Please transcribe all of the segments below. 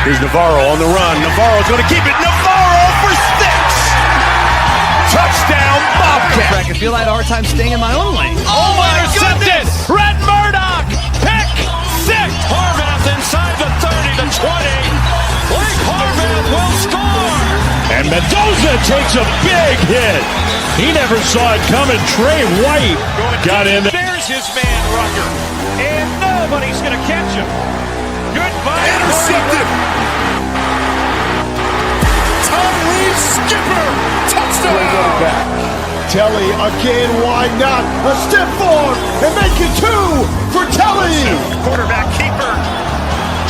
Here's Navarro on the run. Navarro's going to keep it. Navarro for 6. Touchdown, Bobcat. I feel I had a hard time staying in my own lane. Oh my goodness! Red Murdoch, pick 6. Harvath inside the 30 to 20. Blake Harvath will score. And Mendoza takes a big hit. He never saw it coming. Trey White got in there. There's his man, Rucker. And nobody's going to catch him. Goodbye. Intercepted. Tom Reed, skipper, touchdown. Telly again, why not? A step forward and make it 2 for Telly. Quarterback keeper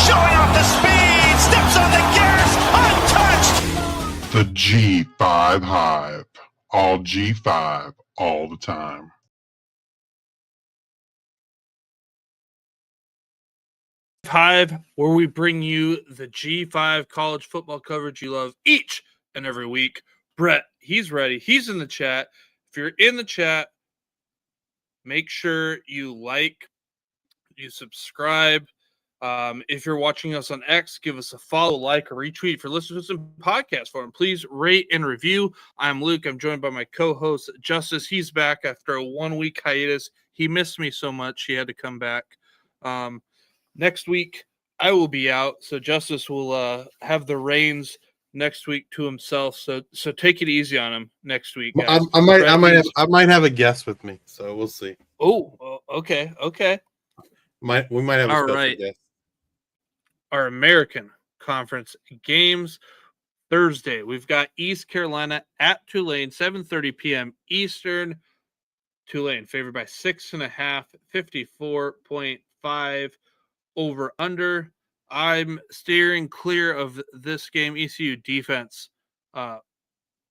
showing off the speed, steps on the gas, untouched. The G5 Hive. All G5, all the time. Hive, where we bring you the G5 college football coverage you love each and every week. Brett, he's ready. He's in the chat. If you're in the chat, make sure you like, you subscribe. If you're watching us on X, give us a follow, like, or retweet. For listeners in podcast form, please rate and review. I'm Luke. I'm joined by my co-host, Justice. He's back after a 1-week hiatus. He missed me so much, he had to come back. Next week, I will be out, so Justice will have the reins next week to himself. So take it easy on him next week, guys. I might have a guest with me, so we'll see. Oh, okay. We might have a special guest. Our American Conference games Thursday. We've got East Carolina at Tulane, 7:30 p.m. Eastern. Tulane favored by 6.5, 54.5 over under. I'm steering clear of this game. ECU defense,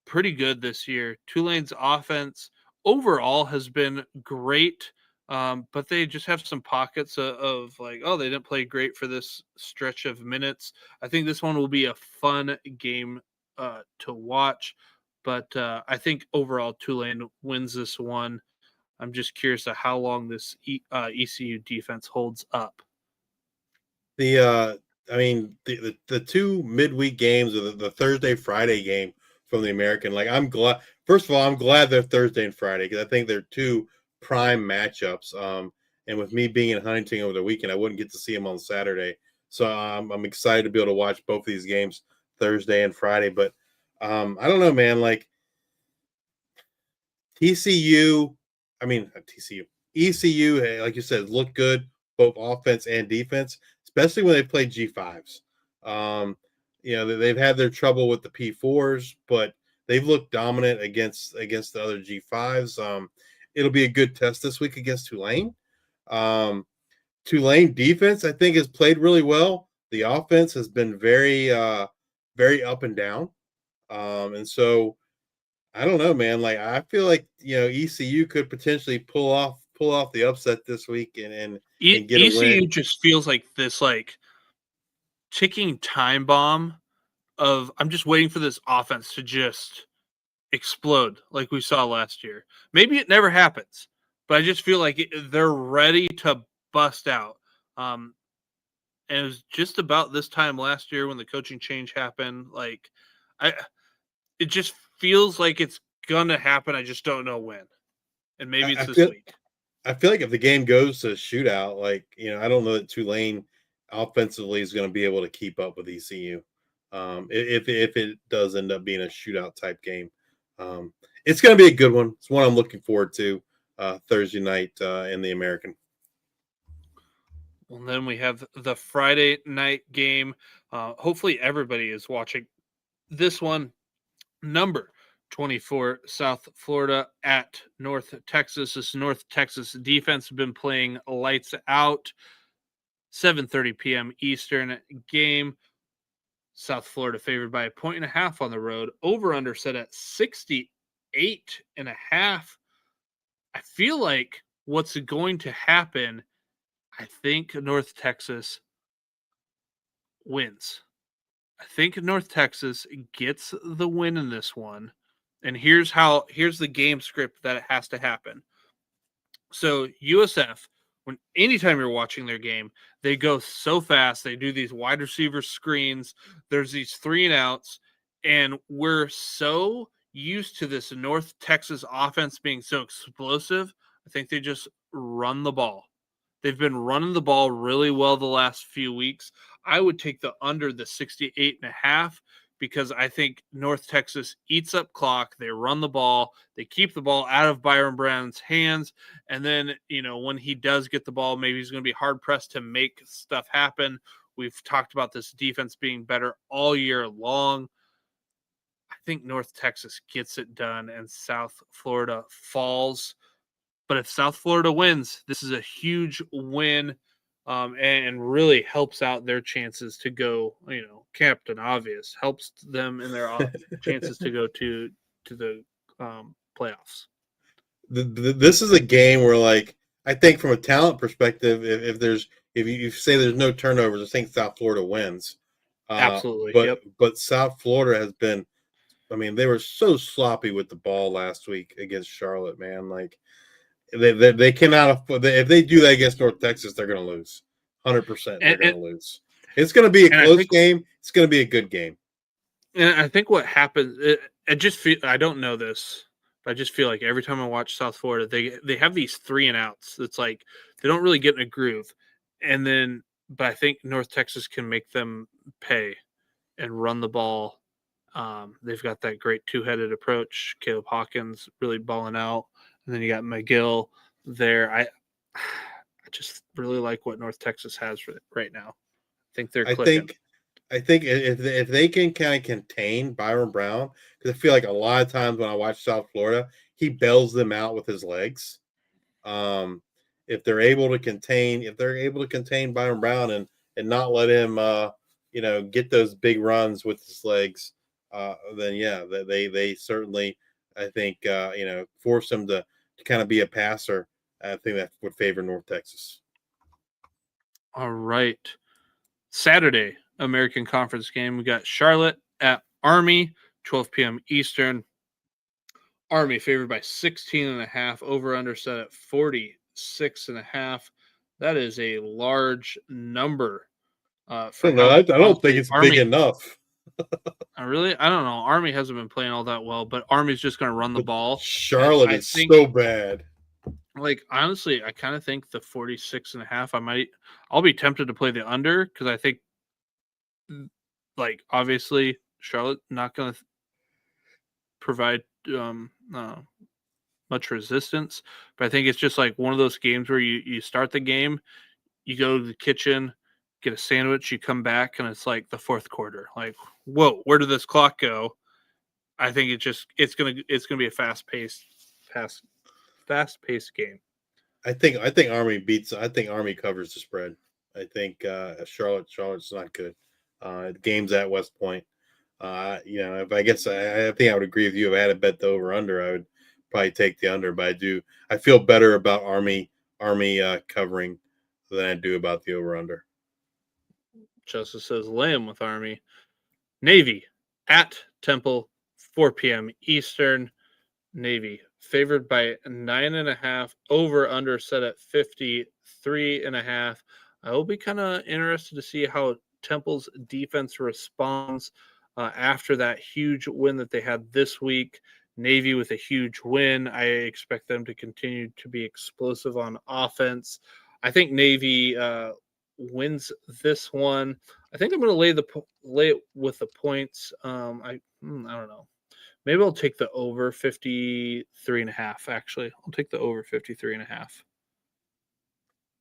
pretty good this year. Tulane's offense overall has been great. But they just have some pockets of like, oh, they didn't play great for this stretch of minutes. I think this one will be a fun game to watch. But I think overall Tulane wins this one. I'm just curious to how long this ECU defense holds up. The two midweek games, or the Thursday Friday game from the American, like I'm glad. First of all, I'm glad they're Thursday and Friday because I think they're two prime matchups. And with me being in Huntington over the weekend, I wouldn't get to see them on Saturday. So I'm excited to be able to watch both of these games Thursday and Friday. But I don't know, man. Like ECU, like you said, looked good both offense and defense, especially when they play G5s. They've had their trouble with the P4s, but they've looked dominant against the other G5s. It'll be a good test this week against Tulane. Tulane defense, I think, has played really well. The offense has been very, very up and down. And so I don't know, man. Like I feel like ECU could potentially pull off the upset this week and get a win. ECU just feels like this ticking time bomb of I'm just waiting for this offense to just explode like we saw last year. Maybe it never happens, but I just feel like they're ready to bust out. And it was just about this time last year when the coaching change happened. Like it just feels like it's gonna happen. I just don't know when. And maybe it's this week. I feel like if the game goes to a shootout, I don't know that Tulane offensively is going to be able to keep up with ECU. If it does end up being a shootout type game. It's going to be a good one. It's one I'm looking forward to Thursday night in the American. Well, then we have the Friday night game. Hopefully everybody is watching this one. Number 24, South Florida at North Texas. This North Texas defense has been playing lights out. 7:30 p.m. Eastern game. South Florida favored by 1.5 on the road. Over under set at 68.5. I feel like what's going to happen, I think North Texas wins. I think North Texas gets the win in this one. And here's the game script that it has to happen. So USF, anytime you're watching their game, they go so fast. They do these wide receiver screens. There's these 3 and outs, and we're so used to this North Texas offense being so explosive. I think they just run the ball. They've been running the ball really well the last few weeks. I would take the under the 68.5 because I think North Texas eats up clock. They run the ball. They keep the ball out of Byron Brown's hands. And then, when he does get the ball, maybe he's going to be hard-pressed to make stuff happen. We've talked about this defense being better all year long. I think North Texas gets it done and South Florida falls. But if South Florida wins, this is a huge win and really helps out their chances to go, Captain Obvious, helps them in their chances to go to the playoffs. This is a game where, I think from a talent perspective, if you say there's no turnovers, I think South Florida wins. Absolutely. But South Florida has been, they were so sloppy with the ball last week against Charlotte, man. They cannot afford. If they do that against North Texas, they're going to lose. 100%. They're going to lose. It's going to be a close game. It's going to be a good game. And I think what happens, I just feel, I don't know this, but I just feel like every time I watch South Florida, they have these 3 and outs. It's like they don't really get in a groove. But I think North Texas can make them pay and run the ball. They've got that great 2-headed approach. Caleb Hawkins really balling out. And then you got McGill there. I just really like what North Texas has right now. I think they're clicking. I think if they can kind of contain Byron Brown, because I feel like a lot of times when I watch South Florida, he bails them out with his legs. If they're able to contain Byron Brown and not let him get those big runs with his legs, then yeah, they certainly, I think, force him to kind of be a passer. I think that would favor North Texas. All right. Saturday, American Conference game. We got Charlotte at Army, 12 p.m. Eastern. Army favored by 16.5. Over-under set at 46.5. That is a large number. I don't think it's big enough. I don't know. Army hasn't been playing all that well, but Army's just going to run the ball. Charlotte is so bad. Honestly, I kind of think the 46.5, I'll be tempted to play the under because I think, obviously, Charlotte not going to provide much resistance. But I think it's just one of those games where you start the game, you go to the kitchen, get a sandwich, you come back, and it's the fourth quarter. Whoa, where did this clock go? I think it's gonna be a fast paced game. I think Army covers the spread. I think Charlotte's not good. Game's at West Point. If I think I would agree with you. If I had to bet the over under, I would probably take the under. But I feel better about Army covering than I do about the over under. Justice says lay him with Army. Navy at Temple, 4 p.m. Eastern. Navy favored by 9.5. Over under set at 53.5. I will be kind of interested to see how Temple's defense responds after that huge win that they had this week. Navy with a huge win. I expect them to continue to be explosive on offense. I think Navy wins this one. I think I'm going to lay it with the points. I don't know. Maybe I'll take the over 53.5. Actually, I'll take the over 53.5.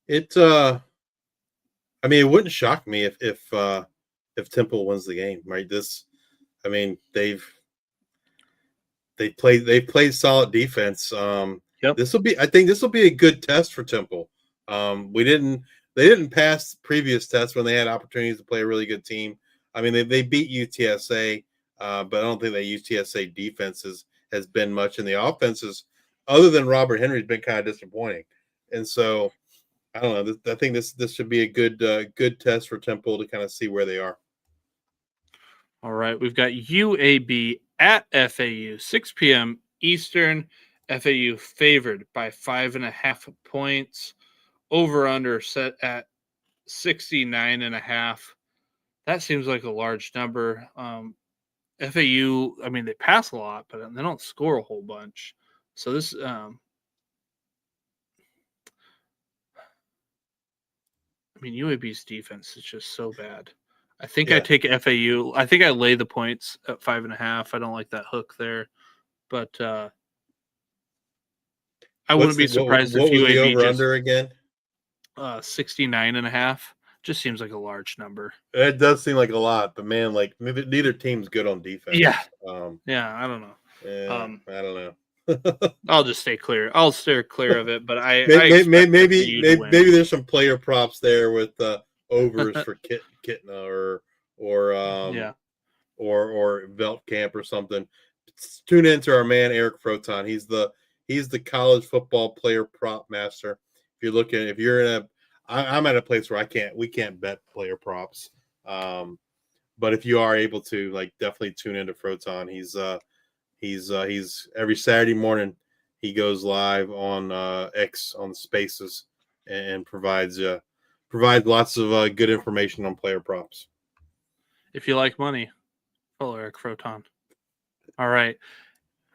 It wouldn't shock me if Temple wins the game, right? They've played solid defense. Yep. I think this will be a good test for Temple. They didn't pass previous tests when they had opportunities to play a really good team. They beat UTSA, but I don't think that UTSA defense has been much, and the offenses, other than Robert Henry, has been kind of disappointing. And so, I don't know. I think this should be a good test for Temple to kind of see where they are. All right, we've got UAB at FAU, 6 p.m. Eastern. FAU favored by 5.5 points. over-under set at 69.5. That seems like a large number. FAU, I mean, they pass a lot, but they don't score a whole bunch. So this, I mean, UAB's defense is just so bad. I think I take FAU. I think I lay the points at 5.5. I don't like that hook there, but I wouldn't be surprised if UAB the over just under again. 69.5. Just seems like a large number. It does seem like a lot, but man, like neither team's good on defense. Yeah, I don't know. I don't know. I'll just stay clear. I'll steer clear of it, but maybe there's some player props there with overs for Kitna or Veltkamp or something. Tune into our man Eric Froton. He's the college football player prop master. I'm at a place where we can't bet player props. But if you are able to, like, definitely tune into Froton. He's every Saturday morning he goes live on X on the Spaces and provides lots of good information on player props. If you like money, follow Eric Froton. All right.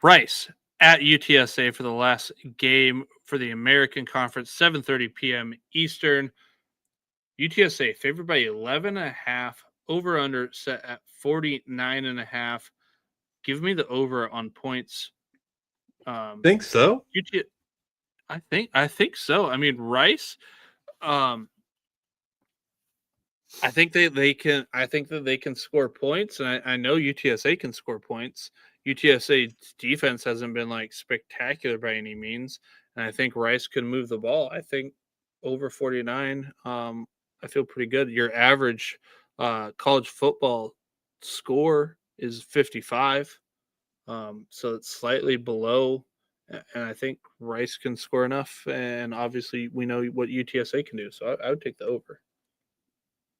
Rice at UTSA for the last game for the American Conference, 7:30 p.m. Eastern. UTSA favored by 11.5, over under set at 49.5. Give me the over on points. Think so? I think so. I mean, Rice. I think they can. I think that they can score points, and I know UTSA can score points. UTSA defense hasn't been like spectacular by any means, and I think Rice can move the ball. I think over 49. I feel pretty good. Your average college football score is 55, so it's slightly below. And I think Rice can score enough, and obviously we know what UTSA can do. So I would take the over.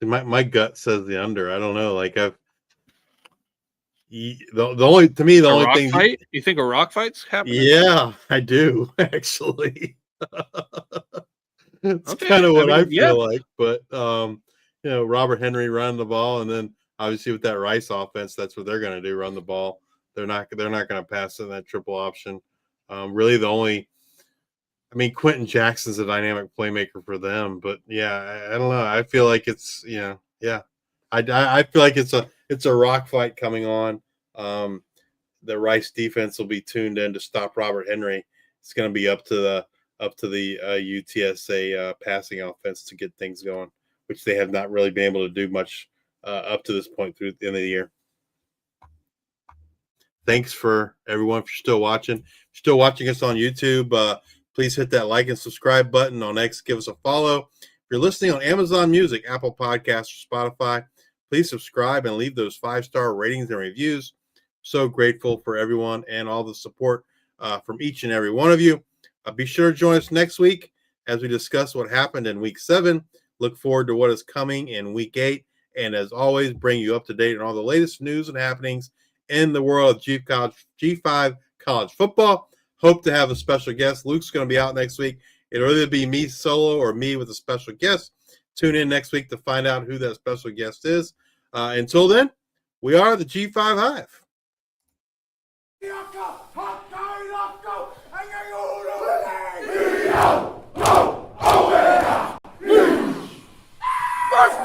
My gut says the under. I don't know. Like the only thing. Fight? You think a rock fight's happening? Yeah, I do actually. It's kind of what I feel like. But Robert Henry running the ball, and then obviously with that Rice offense, that's what they're going to do: run the ball. They're not going to pass in that triple option. Really, Quentin Jackson's a dynamic playmaker for them, but yeah, I don't know. I feel like it's I feel like it's a rock fight coming on. The Rice defense will be tuned in to stop Robert Henry. It's going to be up to the UTSA passing offense to get things going, which they have not really been able to do much up to this point through the end of the year. Thanks for everyone for still watching. If you're still watching us on YouTube, please hit that like and subscribe button. On X, give us a follow. If you're listening on Amazon Music, Apple Podcasts, or Spotify, please subscribe and leave those 5-star ratings and reviews. So grateful for everyone and all the support from each and every one of you. Be sure to join us next week as we discuss what happened in Week 7. Look forward to what is coming in Week 8. And as always, bring you up to date on all the latest news and happenings in the world of G5 college football. Hope to have a special guest. Luke's going to be out next week. It'll either be me solo or me with a special guest. Tune in next week to find out who that special guest is. Until then, we are the G5 Hive. First